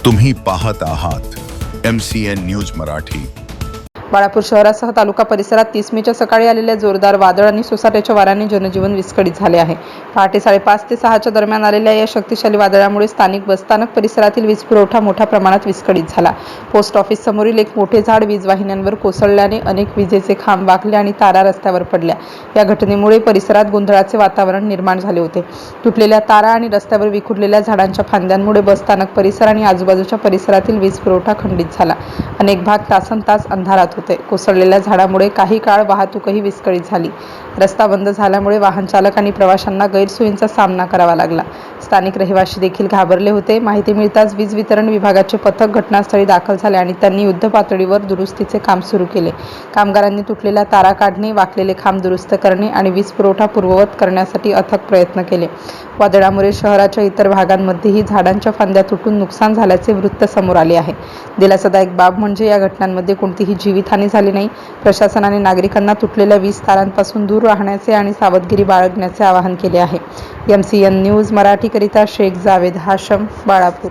तुम्ही पाहत आहात MCN न्यूज मराठी। बाळापूर शहरासह तालुका परिसरात 30 मेच्या सकाळी आलेल्या जोरदार वादळ आणि सोसाट्याच्या वाऱ्याने जनजीवन विस्कळीत झाले आहे। पहाटे 5:30 ते 6च्या दरम्यान आलेल्या या शक्तिशाली वादळामुळे स्थानिक बसस्थानक परिसरातील वीज पुरवठा मोठ्या प्रमाणात विस्कळीत झाला। पोस्ट ऑफिस समोरील एक मोठे झाड वीज वाहिन्यांवर कोसळल्याने अनेक विजेचे खांब वाकले आणि तारा रस्त्यावर पडल्या। या घटनेमुळे परिसरात गोंधळाचे वातावरण निर्माण झाले होते। तुटलेल्या तारा आणि रस्त्यावर विखुरलेल्या झाडांच्या फांद्यांमुळे बसस्थानक परिसर आणि आजूबाजूच्या परिसरातील वीज पुरवठा खंडित झाला। अनेक भाग तासनतास अंधारात होते। कोसळलेल्या झाडामुळे काही काळ वाहतूकही विस्कळीत झाली। रस्ता बंद झाल्यामुळे वाहन चालक आणि प्रवाशांना गैरसोयींचा सामना करावा लागला। स्थानिक रहिवासी देखील घाबरले होते। माहिती मिळताच वीज वितरण विभागाचे पथक घटनास्थळी दाखल झाले आणि त्यांनी युद्ध पातळीवर दुरुस्तीचे काम सुरू केले। कामगारांनी तुटलेल्या तारा काढणे, वाकलेले खांब दुरुस्त करणे आणि वीज पुरवठा पूर्ववत करण्यासाठी अथक प्रयत्न केले। वादळामुळे शहराच्या इतर भागांमध्येही झाडांच्या फांद्या तुटून नुकसान झाल्याचे वृत्त समोर आले आहे। दिलासादायक बाब म्हणजे या घटनांमध्ये कोणतीही जीवितहानी झाली नाही। प्रशासनाने नागरिकांना तुटलेल्या वीज तारांपासून दूर राहण्याचे आणि सावधगिरी बाळगण्याचे आवाहन केले आहे। MCN न्यूज मराठीकरिता शेख जावेद हाशम, बाळापूर।